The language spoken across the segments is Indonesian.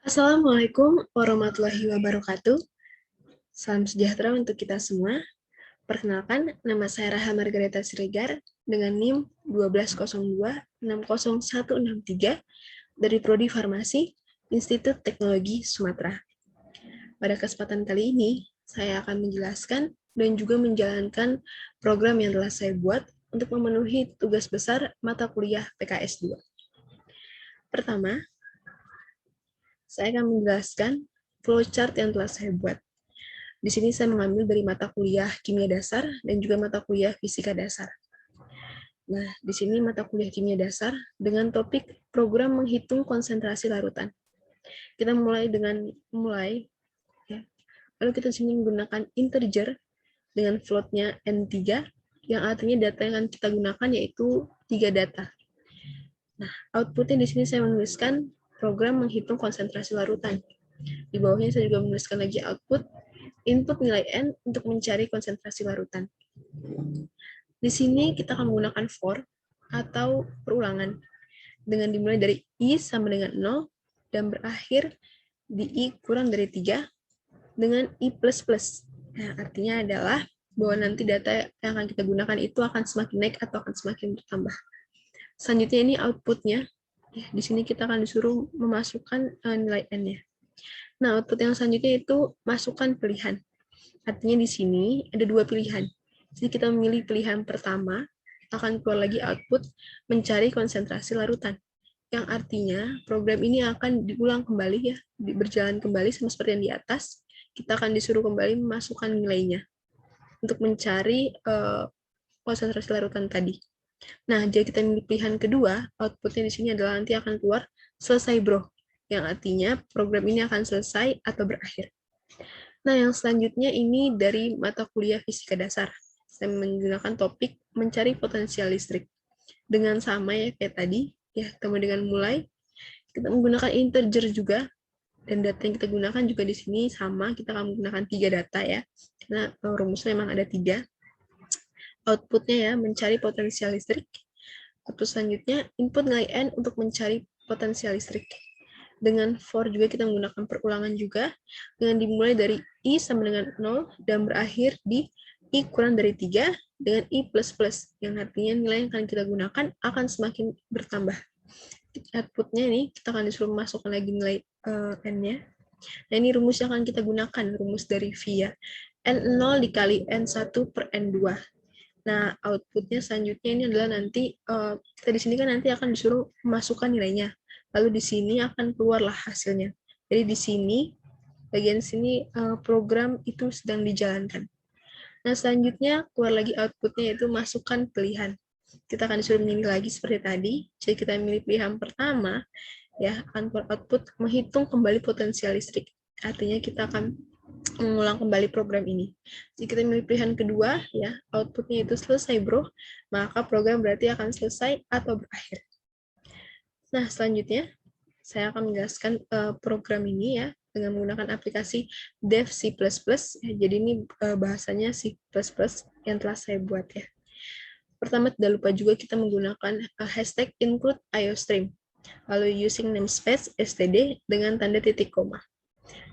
Assalamualaikum warahmatullahi wabarakatuh. Salam sejahtera untuk kita semua. Perkenalkan, nama saya Raha Margareta Siregar dengan NIM 1202-60163 dari Prodi Farmasi, Institut Teknologi Sumatera. Pada kesempatan kali ini, saya akan menjelaskan dan juga menjalankan program yang telah saya buat untuk memenuhi tugas besar mata kuliah PKS 2. Pertama, saya akan menjelaskan flowchart yang telah saya buat. Di sini saya mengambil dari mata kuliah kimia dasar dan juga mata kuliah fisika dasar. Nah, di sini mata kuliah kimia dasar dengan topik program menghitung konsentrasi larutan. Kita mulai ya. Lalu kita sini menggunakan integer dengan floatnya N3, yang artinya data yang akan kita gunakan yaitu 3 data. Nah, outputnya di sini saya menuliskan program menghitung konsentrasi larutan. Di bawahnya saya juga menuliskan lagi output, input nilai N untuk mencari konsentrasi larutan. Di sini kita akan menggunakan for atau perulangan dengan dimulai dari I sama dengan 0 dan berakhir di I kurang dari 3 dengan I++. Nah, artinya adalah bahwa nanti data yang akan kita gunakan itu akan semakin naik atau akan semakin bertambah. Selanjutnya ini outputnya. Di sini kita akan disuruh memasukkan nilai N-nya. Nah, output yang selanjutnya itu masukkan pilihan. Artinya di sini ada 2 pilihan. Jadi kita memilih pilihan pertama, akan keluar lagi output mencari konsentrasi larutan. Yang artinya program ini akan diulang kembali ya, berjalan kembali sama seperti yang di atas. Kita akan disuruh kembali memasukkan nilainya untuk mencari konsentrasi larutan tadi. Nah, jika kita memilih pilihan kedua, outputnya di sini adalah nanti akan keluar selesai bro, yang artinya program ini akan selesai atau berakhir. Nah, yang selanjutnya ini dari mata kuliah fisika dasar. Saya menggunakan topik mencari potensial listrik. Dengan sama ya kayak tadi, ya ketemu dengan mulai. Kita menggunakan integer juga, dan data yang kita gunakan juga di sini sama, kita akan menggunakan 3 data ya. Karena rumusnya memang ada 3. Outputnya ya, mencari potensial listrik. Terus selanjutnya, input nilai N untuk mencari potensial listrik. Dengan for juga kita menggunakan perulangan juga, dengan dimulai dari I sama dengan 0 dan berakhir di I kurang dari 3 dengan I++, yang artinya nilai yang akan kita gunakan akan semakin bertambah. Outputnya ini kita akan disuruh masukkan lagi nilai N-nya. Nah, ini rumus yang akan kita gunakan, rumus dari V ya. N0 dikali N1 per N2. Nah, outputnya selanjutnya ini adalah nanti, kita di sini kan nanti akan disuruh memasukkan nilainya. Lalu di sini akan keluarlah hasilnya. Jadi di sini, bagian sini program itu sedang dijalankan. Nah, selanjutnya keluar lagi outputnya yaitu masukkan pilihan. Kita akan disuruh memilih lagi seperti tadi. Jadi kita memilih pilihan pertama, ya akan keluar output menghitung kembali potensial listrik. Artinya kita akan mengulang kembali program ini. Jika kita memilih pilihan kedua, ya outputnya itu selesai bro, maka program berarti akan selesai atau berakhir. Nah, selanjutnya saya akan menjelaskan program ini ya dengan menggunakan aplikasi Dev C++. Jadi ini bahasanya C++ yang telah saya buat ya. Pertama, tidak lupa juga kita menggunakan hashtag include iostream. Lalu using namespace std dengan tanda titik koma.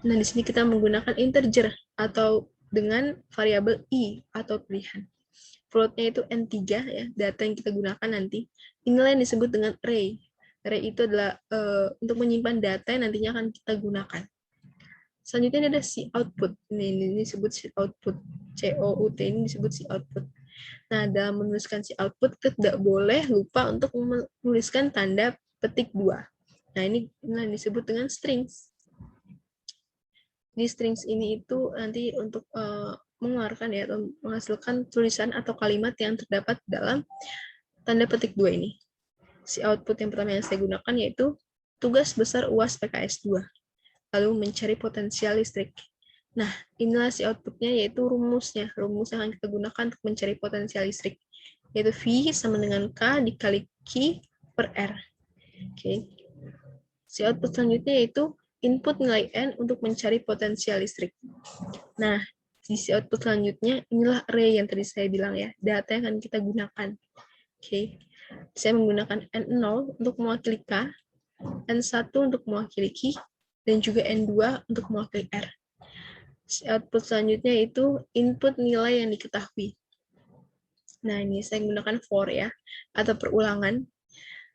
Nah, di sini kita menggunakan integer atau dengan variabel i atau pilihan. Floatnya itu N3 ya, data yang kita gunakan nanti. Inilah yang disebut dengan array. Array itu adalah untuk menyimpan data yang nantinya akan kita gunakan. Selanjutnya ada si output. Ini disebut si output. COUT ini disebut si output. Nah, dalam menuliskan si output, kita tidak boleh lupa untuk menuliskan tanda petik 2. Nah, ini disebut dengan strings. Di strings ini itu nanti untuk mengeluarkan ya, atau menghasilkan tulisan atau kalimat yang terdapat dalam tanda petik 2 ini. Si output yang pertama yang saya gunakan yaitu tugas besar UAS PKS 2. Lalu mencari potensial listrik. Nah, inilah si outputnya yaitu rumusnya. Rumus yang akan kita gunakan untuk mencari potensial listrik. Yaitu V sama dengan K dikali Q per R. Oke. Si output selanjutnya yaitu input nilai N untuk mencari potensial listrik. Nah, sisi output selanjutnya, inilah array yang tadi saya bilang ya, data yang akan kita gunakan. Oke. Saya menggunakan N0 untuk mewakili K, N1 untuk mewakili Q, dan juga N2 untuk mewakili R. Output selanjutnya itu input nilai yang diketahui. Nah, ini saya gunakan for ya, atau perulangan,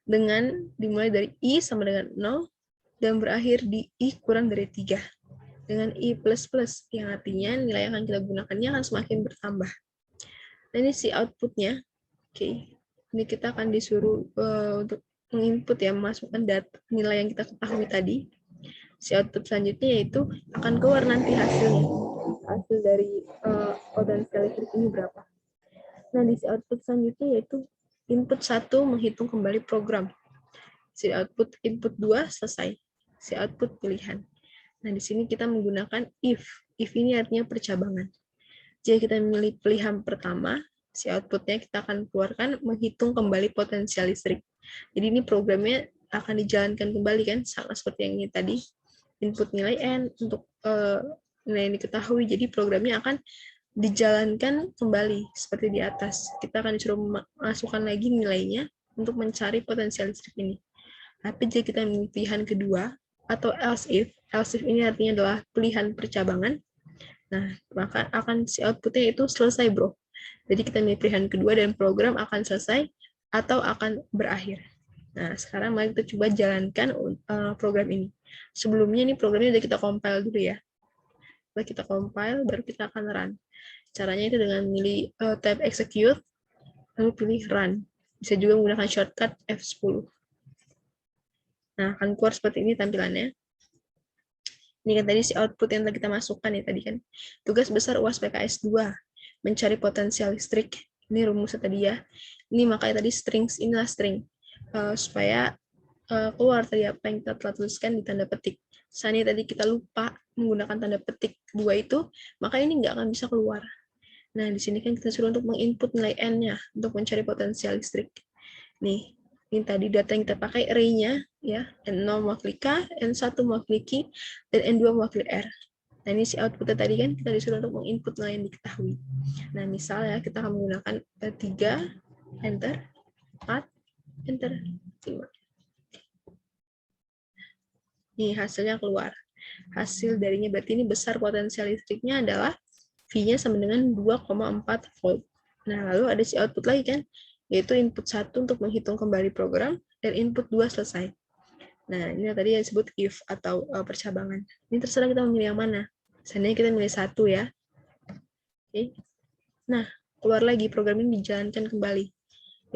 dengan dimulai dari I sama dengan 0, dan berakhir di I kurang dari 3. Dengan I++, yang artinya nilai yang akan kita gunakannya akan semakin bertambah. Nah, ini si outputnya. Oke, ini kita akan disuruh untuk menginput ya, memasukkan data nilai yang kita ketahui tadi. Si output selanjutnya yaitu akan keluar nanti hasilnya. Hasil dari potensial listrik ini berapa. Nah, di si output selanjutnya yaitu input 1 menghitung kembali program. Si output input 2 selesai. Si output pilihan. Nah, di sini kita menggunakan if. If ini artinya percabangan. Jika kita memilih pilihan pertama, si outputnya kita akan keluarkan menghitung kembali potensial listrik. Jadi ini programnya akan dijalankan kembali kan, sama seperti yang ini tadi. Input nilai N untuk nilai yang diketahui. Jadi programnya akan dijalankan kembali seperti di atas. Kita akan disuruh masukkan lagi nilainya untuk mencari potensial listrik ini. Tapi jika kita memilih pilihan kedua, atau else if ini artinya adalah pilihan percabangan, nah, maka akan si outputnya itu selesai, bro. Jadi kita milih pilihan kedua dan program akan selesai atau akan berakhir. Nah, sekarang mari kita coba jalankan program ini. Sebelumnya ini programnya udah kita compile dulu ya. Setelah kita compile, baru kita akan run. Caranya itu dengan milih tab execute, lalu pilih run. Bisa juga menggunakan shortcut F10. Nah, akan keluar seperti ini tampilannya. Ini kan tadi si output yang kita masukkan ya tadi kan. Tugas besar UAS PKS 2, mencari potensial listrik. Ini rumusnya tadi ya. Ini makanya tadi strings, inilah string. Supaya keluar tadi apa yang kita telah tuliskan di tanda petik. Seandainya tadi kita lupa menggunakan tanda petik 2 itu, maka ini nggak akan bisa keluar. Nah, di sini kan kita suruh untuk menginput nilai N-nya untuk mencari potensial listrik. Nih, ini tadi data yang kita pakai array-nya ya, N0 mewakili K, N1 mewakili Q, dan N2 mewakili R. Nah, ini si output tadi kan kita disuruh untuk menginput nilai yang diketahui. Nah, misalnya kita akan menggunakan 3, enter, 4, enter, 5. Nih, hasilnya keluar. Hasil darinya berarti ini besar potensial listriknya adalah V-nya sama dengan 2,4 volt. Nah, lalu ada si output lagi kan, yaitu input 1 untuk menghitung kembali program, dan input 2 selesai. Nah, ini tadi yang disebut if atau percabangan. Ini terserah kita memilih yang mana. Seandainya kita milih 1 ya. Oke. Nah, keluar lagi program ini dijalankan kembali,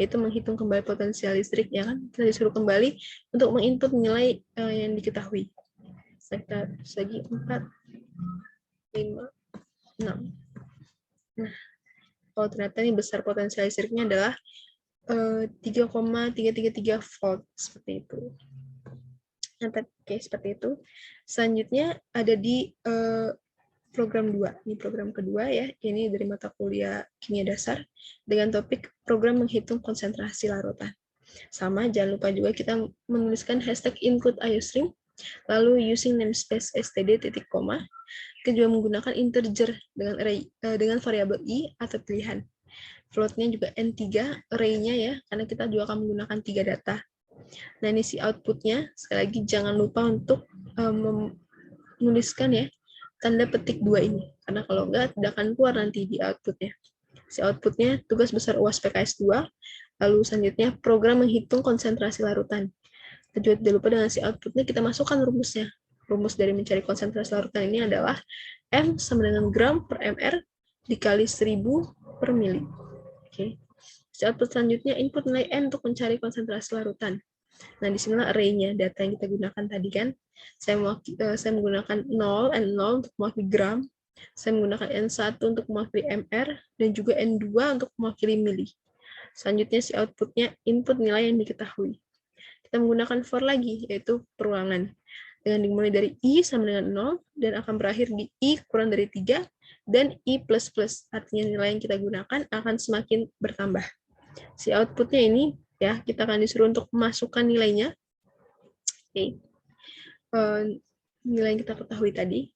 yaitu menghitung kembali potensial listrik, ya kan? Kita disuruh kembali untuk menginput nilai yang diketahui. Kita lagi 4, 5, 6. Nah, kalau ternyata ini besar potensial listriknya adalah 3,333 volt, seperti itu. Nah, oke, seperti itu. Selanjutnya ada di program 2. Ini program kedua ya, ini dari mata kuliah kimia dasar dengan topik program menghitung konsentrasi larutan. Sama, jangan lupa juga kita menuliskan hashtag include iostream, lalu using namespace std titik koma, kita juga menggunakan integer dengan array dengan variabel i atau pilihan. Floatnya juga N3, array-nya ya, karena kita juga akan menggunakan 3 data. Nah, ini si output-nya, sekali lagi jangan lupa untuk menuliskan ya, tanda petik 2 ini, karena kalau enggak, tidak akan keluar nanti di output-nya. Si output-nya, tugas besar UAS PKS 2, lalu selanjutnya, program menghitung konsentrasi larutan. Kita juga tidak lupa dengan si output-nya, kita masukkan rumusnya. Rumus dari mencari konsentrasi larutan ini adalah M sama dengan gram per mr dikali 1000 per mili. Oke. Si output selanjutnya, input nilai N untuk mencari konsentrasi larutan. Nah, di sinilah array-nya, data yang kita gunakan tadi kan. Saya menggunakan 0, N0 untuk mewakili gram, saya menggunakan N1 untuk mewakili mr, dan juga N2 untuk mewakili mili. Selanjutnya, si output-nya input nilai yang diketahui. Kita menggunakan for lagi, yaitu perulangan. Dengan dimulai dari I sama dengan 0, dan akan berakhir di I kurang dari 3, dan I++, artinya nilai yang kita gunakan akan semakin bertambah. Si output-nya ini, ya, kita akan disuruh untuk memasukkan nilainya. Oke. Nilai yang kita ketahui tadi.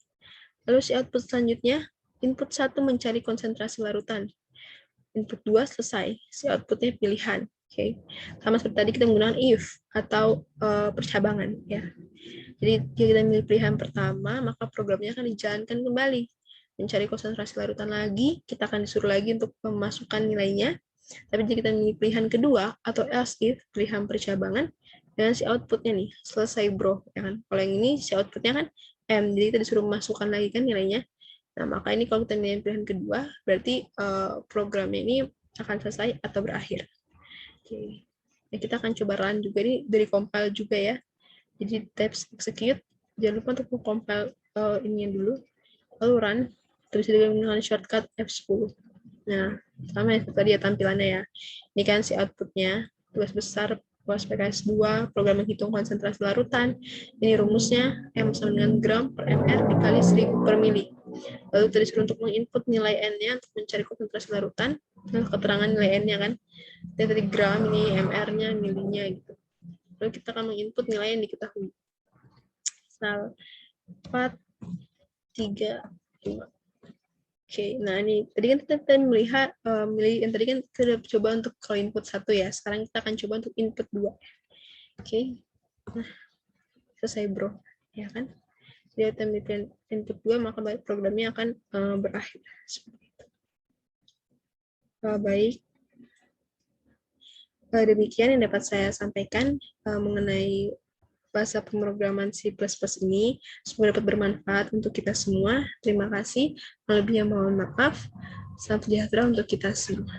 Lalu si output selanjutnya, input 1 mencari konsentrasi larutan. Input 2 selesai, si output-nya pilihan. Oke, sama seperti tadi kita menggunakan if atau percabangan ya. Jadi jika kita memilih pilihan pertama, maka programnya akan dijalankan kembali. Mencari konsentrasi larutan lagi, kita akan disuruh lagi untuk memasukkan nilainya. Tapi jika kita memilih pilihan kedua atau else if, pilihan percabangan, dengan si outputnya nih, selesai bro. Ya kan? Kalau yang ini si outputnya kan M, jadi kita disuruh memasukkan lagi kan nilainya. Nah, maka ini kalau kita milih pilihan kedua, berarti programnya ini akan selesai atau berakhir. Oke. Nah, kita akan coba run juga ini dari compile juga ya. Jadi tabs execute, jangan lupa untuk compile ini dulu, lalu run, terus dengan shortcut F10. Nah, sama ya tadi ya tampilannya ya. Ini kan si outputnya, tugas besar POS PKS 2, program menghitung konsentrasi larutan. Ini rumusnya, M sama dengan gram per mr dikali 1000 per mili. Lalu disuruh untuk menginput nilai N-nya untuk mencari konsentrasi larutan, lalu keterangan nilai N-nya kan. Dan tadi gram, ini MR-nya, milinya gitu. Lalu kita akan menginput nilai yang diketahui. Misal 4, 3, 5. Oke, nah ini tadi kan kita melihat yang tadi kan kita coba untuk kalau input 1 ya. Sekarang kita akan coba untuk input 2. Oke. Nah, selesai bro. Ya kan? Jadi kita milih input 2 maka programnya akan berakhir seperti itu. Baik. Demikian yang dapat saya sampaikan mengenai bahasa pemrograman C++ ini. Semoga dapat bermanfaat untuk kita semua. Terima kasih. Lebihnya mohon maaf. Salam sejahtera untuk kita semua.